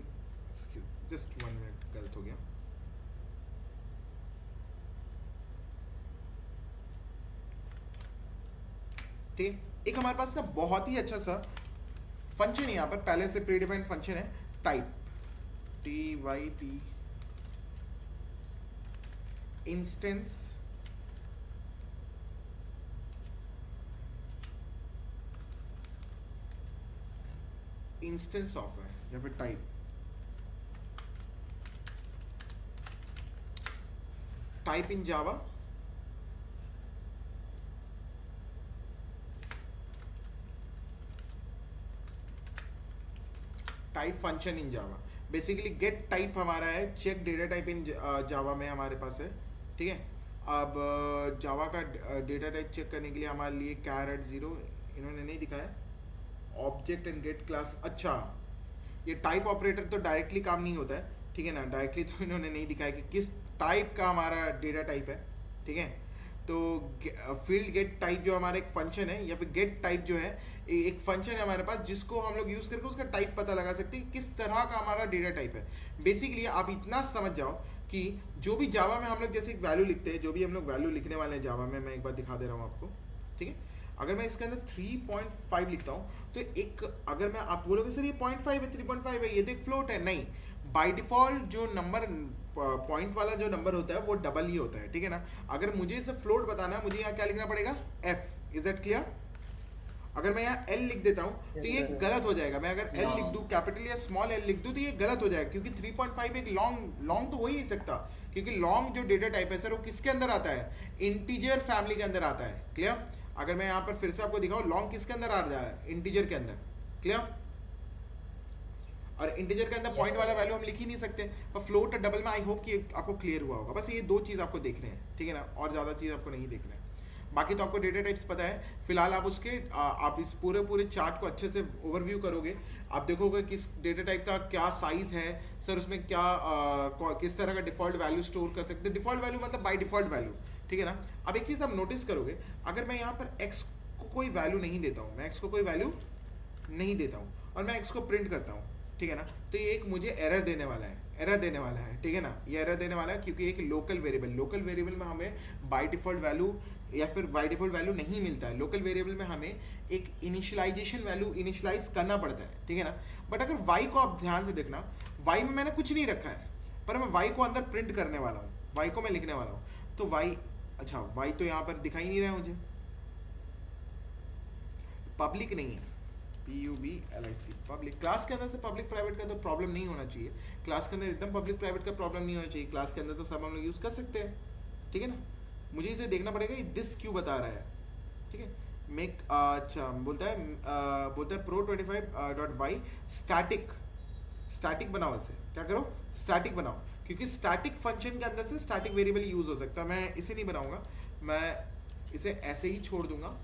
just 1 minute, गलत हो गया। ठीक है, एक हमारे पास ना बहुत ही अच्छा सा फंक्शन है यहाँ पर, पहले से प्री डिफाइंड फंक्शन है, type, typ instance instance of है, या फिर type in Java, type function in Java. Basically gate type हमारा है, चेक डेटा टाइप इन जावा में हमारे पास है, ठीक है। अब जावा का डेटा टाइप चेक करने के लिए हमारे लिए char@0 इन्होंने नहीं दिखाया, ऑब्जेक्ट एंड गेट क्लास। अच्छा, ये टाइप ऑपरेटर तो डायरेक्टली काम नहीं होता है, ठीक है ना, डायरेक्टली तो इन्होंने नहीं दिखाया कि किस टाइप का हमारा डेटा टाइप है, ठीक है। तो फील्ड गेट टाइप जो हमारा एक फंक्शन है, या फिर गेट टाइप जो है एक फंक्शन है हमारे पास, जिसको हम लोग यूज़ करके उसका टाइप पता लगा सकते हैं किस तरह का हमारा डेटा टाइप है। बेसिकली आप इतना समझ जाओ कि जो भी जावा में हम लोग जैसे एक वैल्यू लिखते हैं, जो भी हम लोग वैल्यू लिखने वाले हैं जावा में, मैं एक बार दिखा दे रहा हूँ आपको, ठीक है। अगर मैं इसके अंदर 3.5 लिखता हूँ तो एक, अगर मैं, आप बोलोगे सर ये 0.5 है, 3.5 है, ये तो एक फ्लोट है, नहीं, बाय डिफॉल्ट जो नंबर पॉइंट वाला जो नंबर होता है वो डबल ही होता है, ठीक है ना। अगर मुझे इसे फ्लोट बताना है, मुझे यहाँ क्या लिखना पड़ेगा, f। Is that clear. अगर मैं यहाँ l लिख देता हूँ तो ये गलत हो जाएगा। मैं अगर l लिख दूँ, कैपिटल या स्मॉल l लिख दूँ तो ये गलत हो जाएगा, क्योंकि 3.5 एक लॉन्ग तो हो ही नहीं सकता, क्योंकि लॉन्ग जो डेटा टाइप है सर वो किसके अंदर आता है, इंटीजर फैमिली के अंदर आता है, क्लियर। अगर मैं यहाँ पर फिर से आपको दिखाऊँ, लॉन्ग किसके अंदर आ रहा है, इंटीजर के अंदर, क्लियर। और इंटीजर के अंदर पॉइंट वाला वैल्यू हम लिख ही नहीं सकते, पर फ्लोट और डबल में आई होप कि आपको क्लियर हुआ होगा। बस ये दो चीज़ आपको देखने हैं, ठीक है ना, और ज़्यादा चीज़ आपको नहीं देखना है। बाकी तो आपको डेटा टाइप्स पता है। फिलहाल आप उसके आप इस पूरे चार्ट को अच्छे से ओवरव्यू करोगे, आप देखोगे किस डेटा टाइप का क्या साइज है सर, उसमें क्या किस तरह का डिफ़ॉल्ट वैल्यू स्टोर कर सकते हैं। डिफ़ॉल्ट वैल्यू मतलब बाय डिफ़ॉल्ट वैल्यू, ठीक है ना। अब एक चीज़ आप नोटिस करोगे, अगर मैं यहाँ पर एक्स को कोई वैल्यू नहीं देता हूँ, मैं एक्स को कोई वैल्यू नहीं देता हूँ और मैं एक्स को प्रिंट करता हूँ, ठीक है ना, तो ये एक मुझे एरर देने वाला है, ठीक है ना। ये एरर देने वाला है क्योंकि एक लोकल वेरिएबल में हमें बाय डिफ़ॉल्ट वैल्यू या फिर बाई डिफॉल्ट वैल्यू नहीं मिलता है। लोकल वेरिएबल में हमें एक इनिशियलाइजेशन वैल्यू इनिशियलाइज करना पड़ता है, ठीक है ना। बट अगर वाई को आप ध्यान से देखना, वाई में मैंने कुछ नहीं रखा है, पर मैं वाई को अंदर प्रिंट करने वाला हूँ, वाई को मैं लिखने वाला हूँ। तो वाई, अच्छा वाई तो यहाँ पर दिखाई नहीं रहा है मुझे, पब्लिक नहीं है, PUBLIC पब्लिक। क्लास के अंदर से पब्लिक प्राइवेट का तो प्रॉब्लम नहीं होना चाहिए, क्लास के अंदर एकदम पब्लिक प्राइवेट का प्रॉब्लम नहीं होना चाहिए, क्लास के अंदर तो सब हम लोग यूज़ कर सकते हैं, ठीक है ना। मुझे इसे देखना पड़ेगा दिस क्यों बता रहा है, ठीक है। मेक, अच्छा बोलता है pro25.y स्टैटिक, स्टैटिक बनाओ इसे, क्या करो स्टैटिक बनाओ, क्योंकि स्टैटिक फंक्शन के अंदर से स्टैटिक वेरिएबल यूज़ हो सकता है। मैं इसे नहीं बनाऊंगा, मैं इसे ऐसे ही छोड़ दूंगा,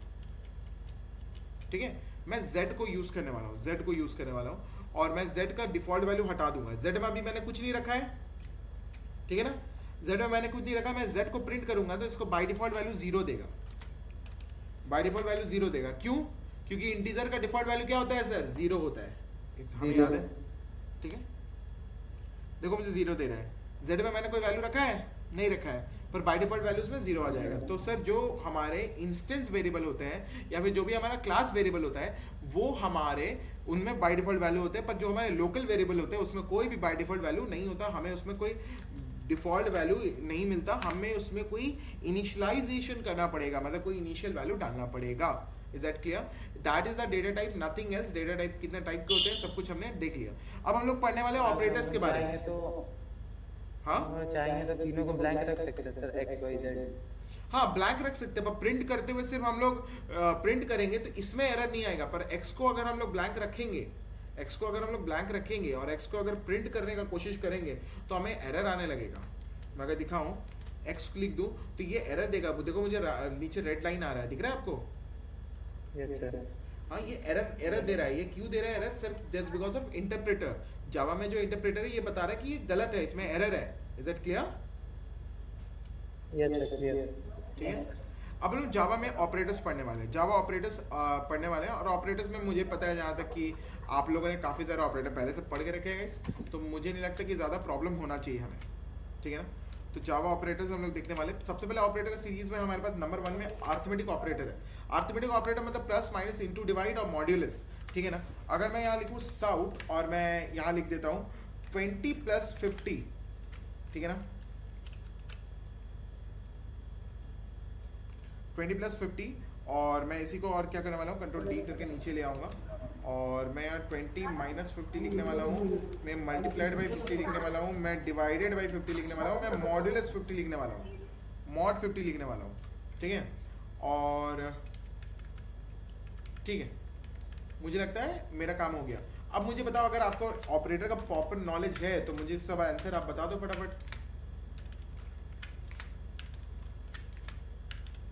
ठीक है। मैं z को यूज़ करने वाला हूँ, z को यूज़ करने वाला हूँ, और मैं z का डिफ़ॉल्ट वैल्यू हटा दूंगा। z में अभी मैंने कुछ नहीं रखा है, ठीक है ना, z में मैंने कुछ नहीं रखा। मैं z को प्रिंट करूंगा तो इसको बाय डिफ़ॉल्ट वैल्यू 0 देगा, बाय डिफ़ॉल्ट वैल्यू 0 देगा। क्यों? क्योंकि इंटीजर का डिफ़ॉल्ट वैल्यू क्या होता है सर, 0 होता है, हमें याद है, ठीक है। देखो मुझे 0 दे रहा है, z में मैंने कोई वैल्यू रखा है, नहीं रखा है, पर बाय डिफ़ॉल्ट वैल्यूज में 0 आ जाएगा। तो सर जो हमारे इंस्टेंस वेरिएबल होते हैं या फिर जो भी हमारा क्लास वेरिएबल होता है वो हमारे उनमें बाय डिफ़ॉल्ट वैल्यू होते हैं, पर जो हमारे लोकल वेरिएबल होते हैं उसमें कोई भी बाय डिफ़ॉल्ट वैल्यू नहीं होता, हमें उसमें कोई डिफ़ॉल्ट वैल्यू नहीं मिलता, हमें उसमें कोई इनिशियलाइजेशन करना पड़ेगा, मतलब कोई इनिशियल वैल्यू डालना पड़ेगा। Is that clear? That is the data type, nothing else. Data type कितने टाइप के होते हैं सब कुछ हमने देख लिया। अब हम लोग पढ़ने वाले ऑपरेटर्स के बारे में। तो हाँ चाहेंगे तो तीनों को ब्लैंक रख सकते हैं सर, x y z। हाँ ब्लैंक रख सकते हैं, पर प्रिंट करते हुए सिर्फ हम लोग प्रिंट करेंगे तो इसमें एरर नहीं आएगा। पर x को अगर हम लोग ब्लैंक रखेंगे, x को अगर हम लोग ब्लैंक रखेंगे और x को अगर प्रिंट करने का कोशिश करेंगे तो हमें एरर आने लगेगा। मैं अगर दिखाऊं, x लिख दूं तो ये एरर देगा। देखो मुझे नीचे रेड लाइन आ रहा है, दिख रहा है आपको? Yes sir. हाँ ये एरर दे रहा है। ये क्यों दे रहा है error sir? Just because of interpreter. Java में जो इंटरप्रेटर है ये बता रहा है कि ये गलत है, इसमें एरर है। Is that clear? Yes sir, clear. ठीक है। अब हम जावा में ऑपरेटर्स पढ़ने वाले हैं, जावा ऑपरेटर्स पढ़ने वाले हैं। और ऑपरेटर्स में मुझे पता है जहाँ तक कि आप लोगों ने काफ़ी सारे ऑपरेटर पहले से पढ़ के रखे हैं, तो मुझे नहीं लगता कि ज़्यादा प्रॉब्लम होना चाहिए हमें, ठीक है ना। तो जावा ऑपरेटर्स हम लोग देखने वाले। सबसे पहले ऑपरेटर का सीरीज में हमारे पास नंबर 1 में अर्थमेटिक ऑपरेटर है। अर्थमेटिक ऑपरेटर मतलब प्लस माइनस इंटू डिवाइड और मॉड्यूलस, ठीक है ना। अगर मैं यहाँ लिखूँ साउट और मैं यहाँ लिख देता हूँ 20 + 50, ठीक है ना, 20 + 50, और मैं इसी को और क्या करने वाला हूँ, कंट्रोल D करके नीचे ले आऊँगा और मैं यहाँ 20 - 50 लिखने वाला हूँ, मैं मल्टीप्लाइड बाई 50 लिखने वाला हूँ, मैं डिवाइडेड बाई 50 लिखने वाला हूँ, मैं मॉड्यूलस 50 लिखने वाला हूँ, मॉड 50 लिखने वाला हूँ, ठीक है। और ठीक है, मुझे लगता है मेरा काम हो गया। अब मुझे बताओ, अगर आपको ऑपरेटर का प्रॉपर नॉलेज है तो मुझे सब आंसर आप बता दो फटाफट।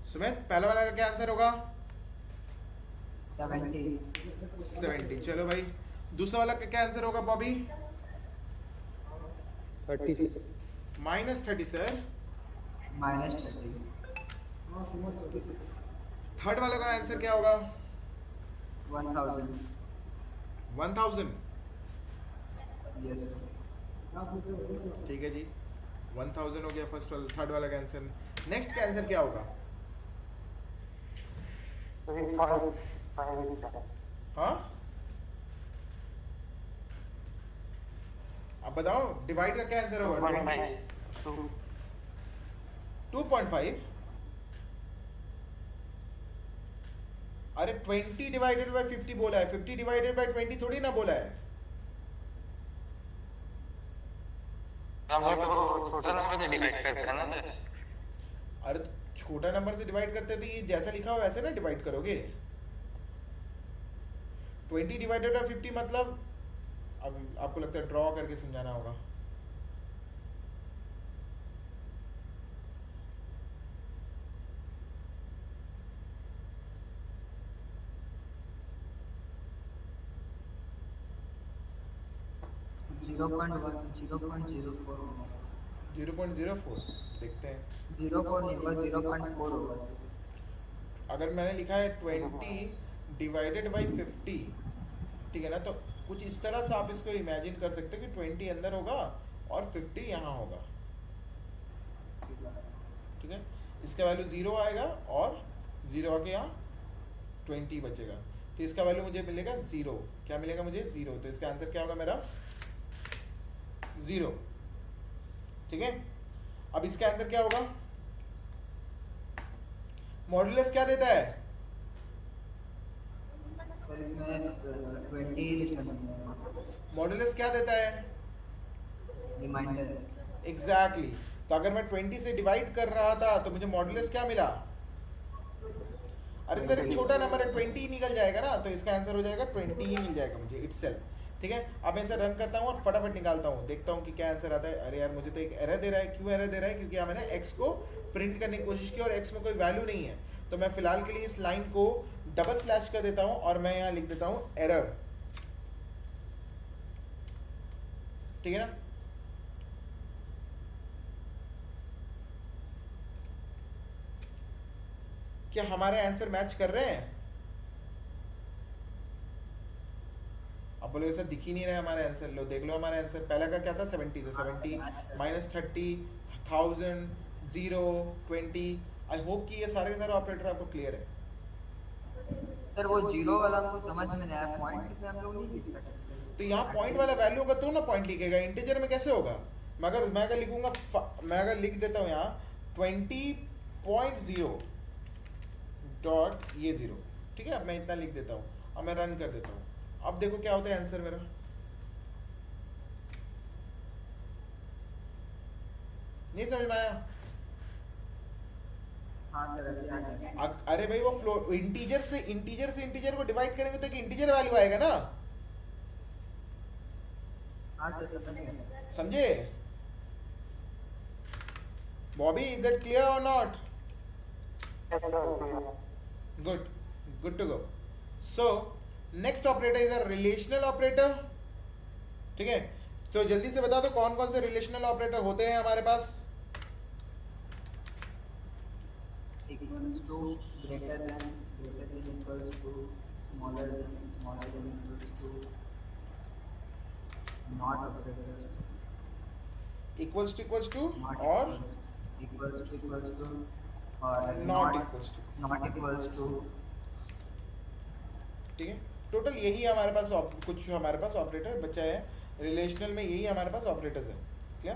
सुमित, पहला वाला का क्या आंसर होगा? 70। चलो भाई, दूसरा वाला का क्या आंसर होगा बॉबी? 30। -30 सर। -30। थर्ड वाले का आंसर क्या होगा? 1000। 1000। यस। ठीक है जी, 1000 हो गया फर्स्ट वाला, थर्ड वाला का आंसर। नेक्स्ट का आंसर क्या होगा? हाँ अब बताओ, डिवाइड का क्या आंसर होगा? 2.5। अरे 20 डिवाइडेड बाई 50 बोला है, 50 डिवाइडेड बाई 20 थोड़ी ना बोला है। छोटा नंबर से डिवाइड करते हैं ना। अरे छोटा नंबर से डिवाइड करते तो ये जैसा लिखा हो वैसे ना डिवाइड करोगे। 20 डिवाइडेड बाई 50 मतलब, अब आपको लगता है ड्रॉ करके समझाना होगा। जीरो पॉइंट 0.04 देखते हैं। 04 नहीं होगा, 0.4 होगा सर। अगर मैंने लिखा है 20 डिवाइडेड बाई 50, ठीक है ना, तो कुछ इस तरह से आप इसको इमेजिन कर सकते हो कि 20 अंदर होगा और 50 यहाँ होगा, ठीक है। इसका वैल्यू 0 आएगा और 0 आके यहाँ 20 बचेगा, तो इसका वैल्यू मुझे मिलेगा 0। क्या मिलेगा मुझे? 0। तो इसका आंसर क्या होगा मेरा? 0। ठीक है, अब इसका आंसर क्या होगा? मॉड्यूलस क्या देता है? सर इसमें 20 मॉड्यूलस क्या देता है? रिमाइंडर। एग्जैक्टली तो अगर मैं 20 से डिवाइड कर रहा था तो मुझे मॉड्यूलस क्या मिला? अरे सर एक छोटा नंबर है, 20 ही निकल जाएगा ना, तो इसका आंसर हो जाएगा 20 ही मिल जाएगा मुझे इटसेल्फ। ठीक है, अब मैं इसे रन करता हूँ और फटाफट निकालता हूँ, देखता हूँ कि क्या आंसर आता है। अरे यार मुझे तो एक एरर दे रहा है। क्यों एरर दे रहा है? क्योंकि यहाँ मैंने एक्स को प्रिंट करने की कोशिश की और एक्स में कोई वैल्यू नहीं है। तो मैं फिलहाल के लिए इस लाइन को डबल स्लैश कर देता हूँ और मैं यहाँ लिख देता हूँ एरर। ठीक है ना, क्या हमारे आंसर मैच कर रहे हैं? अब बोलो ऐसा दिख ही नहीं रहा है हमारे आंसर। लो देख लो हमारे आंसर। पहला का क्या था? 70, तो 70 माइनस 30 1000 0 20। आई होप कि ये सारे के सारे ऑपरेटर आपको क्लियर है। सर वो जीरो वाला हमको समझ में नहीं आया, पॉइंट पे हम लोग नहीं लिख सकते सर। तो यहाँ पॉइंट वाला वैल्यू होगा तो ना पॉइंट लिखेगा, इंटीजर में कैसे होगा? मैं अगर लिखूंगा, मैं अगर लिख देता हूँ यहाँ 20.0 डॉट ये 0। ठीक है, अब मैं इतना लिख देता हूँ, अब मैं रन कर देता हूँ। अब देखो क्या होता है आंसर मेरा। नहीं समझ में आया? हाँ सर अभी आ गया। अरे भाई वो फ्लोट इंटीजर से इंटीजर को डिवाइड करेंगे तो एक इंटीजर वैल्यू आएगा ना। हाँ सर समझ गया। समझे बॉबी? इज दैट क्लियर और not? Good, good to go. So next operator is a relational operator. ठीक है, तो जल्दी से बता दो कौन कौन से रिलेशनल ऑपरेटर होते हैं हमारे पास। Equals to, greater than equals to, smaller than equals to, not operator, equals to not और इक्वल्स टू और not equals to. Not equals to. ठीक है, टोटल यही हमारे पास कुछ हमारे पास ऑपरेटर बचा है रिलेशनल में, यही हमारे पास ऑपरेटर्स है। क्लियर?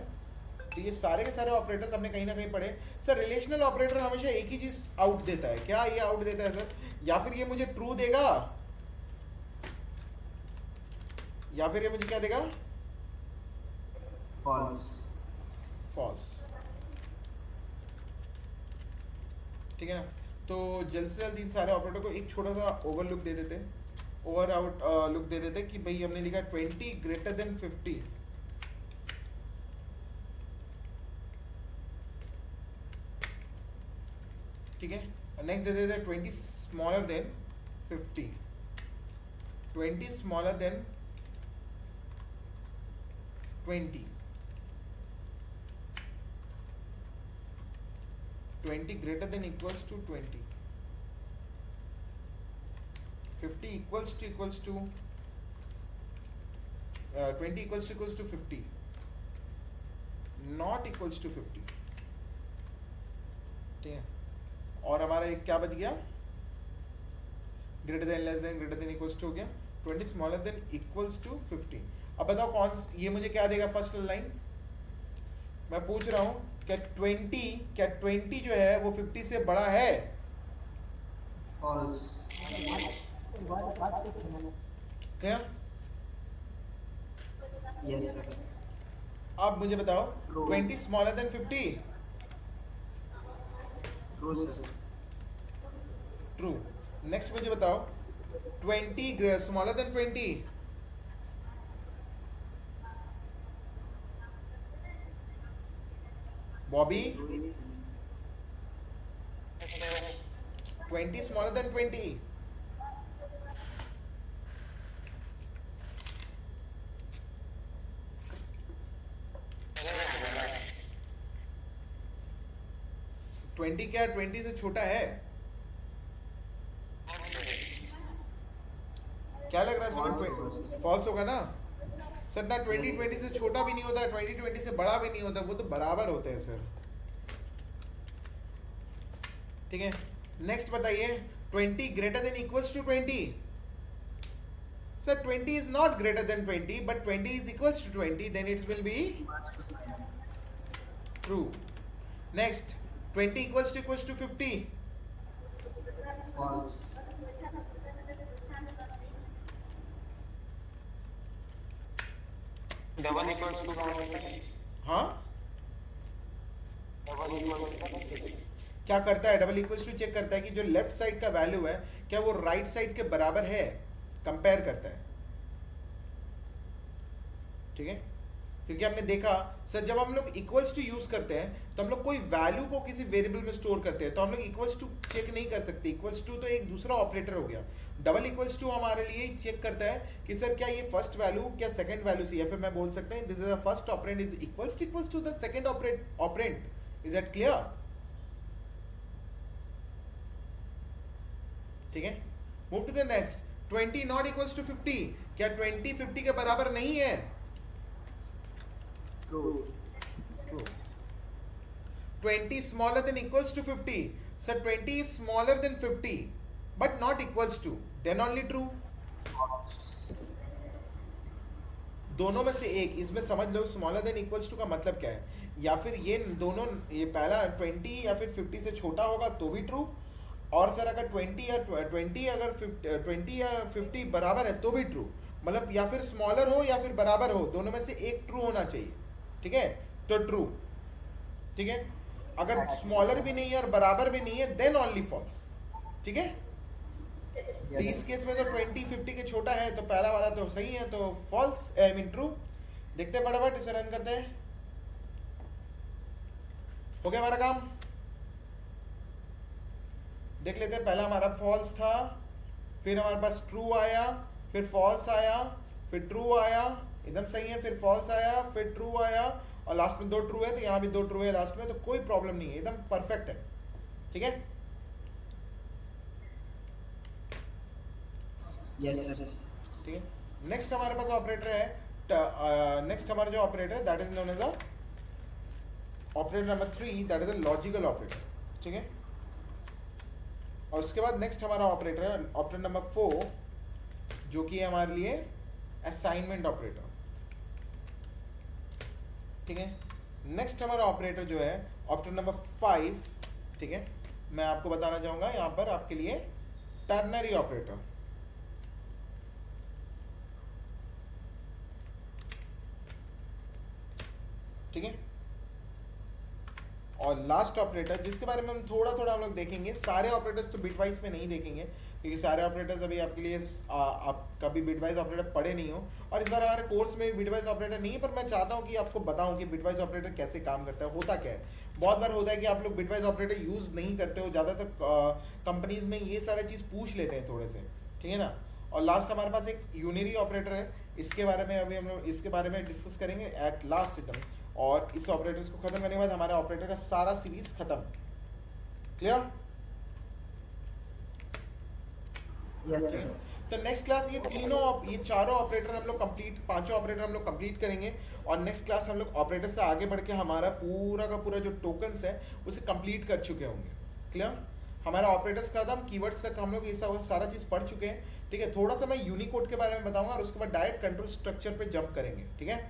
तो ये सारे के सारे ऑपरेटर्स हमने कहीं ना कहीं पढ़े। सर रिलेशनल ऑपरेटर हमेशा एक ही चीज आउट देता है, क्या ये आउट देता है सर? या फिर ये मुझे ट्रू देगा या फिर ये मुझे क्या देगा? फॉल्स। फॉल्स। ठीक है ना, तो जल्द से जल्द इन सारे ऑपरेटर को एक छोटा सा ओवरलुक दे देते हैं, ओवर आउट लुक दे देते कि भाई हमने लिखा 20 ग्रेटर देन 50। ठीक है, नेक्स्ट दे देते 20 smaller than 50, 20 smaller than 20, 20 greater than equals to 20, 50 equals to 20 equals to 50, not equals to 50। ठीक है, और हमारा एक क्या बच गया? Greater than, less than, greater than, equals to हो गया। 20 स्मॉलर देन इक्वल्स टू 50। अब बताओ ये मुझे क्या देगा? फर्स्ट लाइन मैं पूछ रहा हूँ, क्या 20 जो है वो 50 से बड़ा है? फॉल्स। क्या? Yes sir. अब मुझे बताओ True. 20 smaller than 50? True sir. True. Next मुझे बताओ 20 smaller than 20? Bobby 20 smaller than 20? Twenty क्या 20 से छोटा है? क्या लग रहा है False। फॉल्स होगा ना सर? ना 20 से छोटा भी नहीं होता, 20 से बड़ा भी नहीं होता, वो तो बराबर होते हैं सर। ठीक है, नेक्स्ट बताइए 20 greater than equals to 20। Sir 20 is not greater than 20 but 20 is equals to 20, then it will be true. Next 20 equals to 50। False. Double equals to हाँ, डबल इक्वल्स क्या करता है, डबल इक्वल्स टू चेक करता है कि जो left side का value है क्या वो राइट साइड के बराबर है, कंपेयर करता है। ठीक है, क्योंकि हमने देखा सर जब हम लोग इक्वल्स टू यूज करते हैं तो हम लोग कोई वैल्यू को किसी वेरिएबल में स्टोर करते हैं तो हम लोग इक्वल्स टू चेक नहीं कर सकते। इक्वल्स टू तो एक दूसरा ऑपरेटर हो गया। डबल इक्वल्स टू हमारे लिए चेक करता है कि सर क्या ये फर्स्ट वैल्यू क्या सेकंड वैल्यू से, या फिर मैं बोल सकता हूँ this is the first operand is equals to the second operand. Is that clear? ठीक है, move to the next. 20 not equals to 50, क्या 20 50 के बराबर नहीं है? True. True. 20 smaller than equals to 50. So 20 is smaller than 50 but not equals to. Then only true. दोनों में से एक, इसमें समझ लो स्मॉलर देन इक्वल्स टू का मतलब क्या है, या फिर ये दोनों, ये पहला 20 या फिर 50 से छोटा होगा तो भी ट्रू, और सर अगर 20 अगर 20 या 50 बराबर है तो भी ट्रू। मतलब या फिर स्मॉलर हो या फिर बराबर हो, दोनों में से एक ट्रू होना चाहिए। ठीक है, तो ट्रू। ठीक है, अगर स्मॉलर भी नहीं है और बराबर भी नहीं है देन ओनली फॉल्स। ठीक है, तो इस केस में तो 20 50 के छोटा है तो पहला वाला तो सही है, तो फॉल्स आई मीन ट्रू। देखते हैं फटाफट, इसे रन करते हैं। हो गया हमारा काम, देख लेते हैं। पहला हमारा फॉल्स था, फिर हमारे पास ट्रू आया, फिर फॉल्स आया, फिर ट्रू आया, एकदम सही है, फिर फॉल्स आया, फिर ट्रू आया, और लास्ट में 2 ट्रू है, तो यहाँ भी 2 ट्रू है लास्ट में, तो कोई प्रॉब्लम नहीं है, एकदम परफेक्ट है। ठीक है, यस सर। ठीक है, नेक्स्ट हमारे पास ऑपरेटर है, नेक्स्ट हमारा जो ऑपरेटर है that is known as a operator number 3, that is a logical operator. ठीक है, और उसके बाद नेक्स्ट हमारा ऑपरेटर है ऑपरेटर नंबर 4 जो कि है हमारे लिए असाइनमेंट ऑपरेटर। ठीक है, नेक्स्ट हमारा ऑपरेटर जो है ऑपरेटर नंबर 5। ठीक है, मैं आपको बताना चाहूंगा यहाँ पर आपके लिए टर्नरी ऑपरेटर। ठीक है, और लास्ट ऑपरेटर जिसके बारे में हम थोड़ा थोड़ा हम लोग देखेंगे, सारे ऑपरेटर्स तो बिटवाइज में नहीं देखेंगे क्योंकि सारे ऑपरेटर्स अभी आपके लिए आप कभी बिटवाइज ऑपरेटर पढ़े नहीं हो, और इस बार हमारे कोर्स में बिटवाइज ऑपरेटर नहीं है, पर मैं चाहता हूँ कि आपको बताऊँ कि बिटवाइज ऑपरेटर कैसे काम करता है, होता क्या है। बहुत बार होता है कि आप लोग बिटवाइज ऑपरेटर यूज़ नहीं करते हो, ज़्यादातर कंपनीज में ये सारे चीज़ पूछ लेते हैं थोड़े से। ठीक है ना, और लास्ट हमारे पास एक यूनिरी ऑपरेटर है, इसके बारे में अभी हम लोग इसके बारे में डिस्कस करेंगे एट लास्ट एकदम, और इस ऑपरेटर्स को खत्म करने के बाद हमारा ऑपरेटर का सारा सीरीज खत्म। क्लियर? Yes sir. तो नेक्स्ट क्लास ये चारों ऑपरेटर हम लोग कंप्लीट, पांचों ऑपरेटर हम लोग कंप्लीट करेंगे, और नेक्स्ट क्लास हम लोग ऑपरेटर से आगे बढ़ के हमारा पूरा का पूरा जो टोकन्स है उसे कंप्लीट कर चुके होंगे। क्लियर? हमारा ऑपरेटर्स खत्म, कीवर्ड्स तक हम लोग ये सब सारा चीज़ पढ़ चुके हैं। ठीक है, थोड़ा सा मैं यूनिकोड के बारे में बताऊंगा और उसके बाद डायरेक्ट कंट्रोल स्ट्रक्चर पे जंप करेंगे। ठीक है,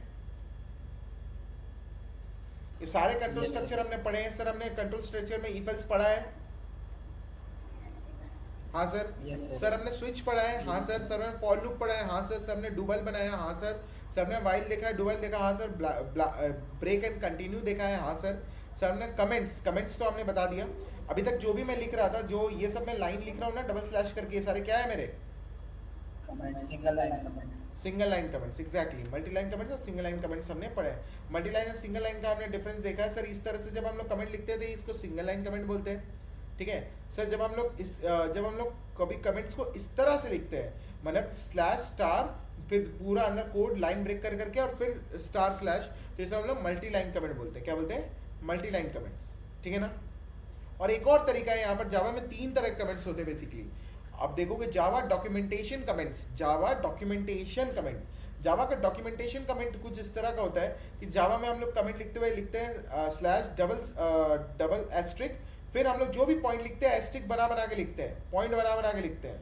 ये सारे कंट्रोल स्ट्रक्चर हमने पढ़े हैं। सर हमने कंट्रोल स्ट्रक्चर में इफ एल्स पढ़ा है, हाँ सर। Yes, sir. सर हमने स्विच पढ़ा है, हाँ सर। सर हमने फॉर लूप पढ़ा है, हाँ सर। सर हमने डुबल बनाया, हाँ सर। सर हमने वाइल देखा है, डुबल देखा, हाँ सर। ब्रेक एंड कंटिन्यू देखा है, हाँ सर। सर हमने कमेंट्स तो हमने बता दिया। अभी तक जो भी मैं लिख रहा था, जो ये सब मैं लाइन लिख रहा हूँ ना डबल स्लैश करके, ये सारे क्या है मेरे comment, single line comment. Single line comments, exactly. Multi line comments और सिंगल लाइन कमेंट्स हमने पढ़े हैं। मल्टी लाइन और सिंगल लाइन का हमने डिफरेंस देखा है। सर इस तरह से जब हम लोग कमेंट लिखते थे इसको सिंगल लाइन कमेंट बोलते हैं। ठीक है सर, जब हम लोग कभी कमेंट्स को इस तरह से लिखते हैं, मतलब स्लैश स्टार फिर पूरा अंदर कोड लाइन ब्रेक कर करके और फिर स्टार स्लैश, तो इसे हम लोग मल्टी लाइन कमेंट बोलते हैं। क्या बोलते हैं? Multi line comments. ठीक है ना। और एक और तरीका है, यहाँ पर जावा में 3 तरह के कमेंट्स होते हैं बेसिकली। अब देखोगे जावा डॉक्यूमेंटेशन कमेंट्स, जावा डॉक्यूमेंटेशन कमेंट। जावा का डॉक्यूमेंटेशन कमेंट कुछ इस तरह का होता है कि जावा में हम लोग कमेंट लिखते हुए लिखते हैं स्लैश डबल एस्ट्रिक, फिर हम लोग जो भी पॉइंट लिखते हैं एस्टिक बना बना के लिखते हैं, पॉइंट बना बना के लिखते हैं,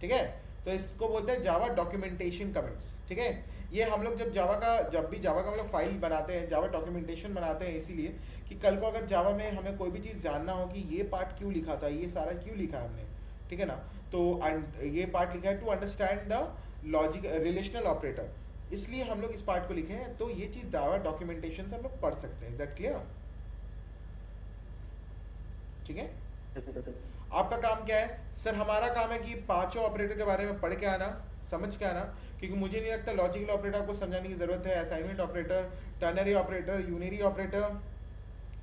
ठीक है। तो इसको बोलते हैं जावा डॉक्यूमेंटेशन कमेंट्स, ठीक है। ये हम लोग जब भी जावा का हम लोग फाइल बनाते हैं, जावा डॉक्यूमेंटेशन बनाते हैं, इसीलिए कि कल को अगर जावा में हमें कोई भी चीज़ जानना हो कि ये पार्ट क्यों लिखा था, ये सारा क्यों लिखा है हमने, ठीक है ना। तो ये पार्ट लिखा है to understand the logic relational operator, इसलिए हम लोग इस पार्ट को लिखे हैं। तो ये चीज़ जावा डॉक्यूमेंटेशन से हम लोग पढ़ सकते हैं। Is that clear? ठीक है। Yes, sir. आपका काम क्या है सर? हमारा काम है कि पांचों ऑपरेटर के बारे में पढ़ के आना, समझ के आना, क्योंकि मुझे नहीं लगता लॉजिकल ऑपरेटर आपको समझाने की ज़रूरत है। Assignment operator, ternary operator, unary operator,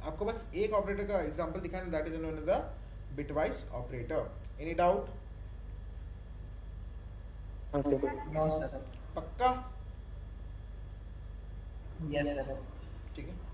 आपको बस एक ऑपरेटर का एग्जांपल दिखाना, that is known as the bitwise operator. Any doubt? हाँ सर। No sir. पक्का? Yes sir. ठीक है।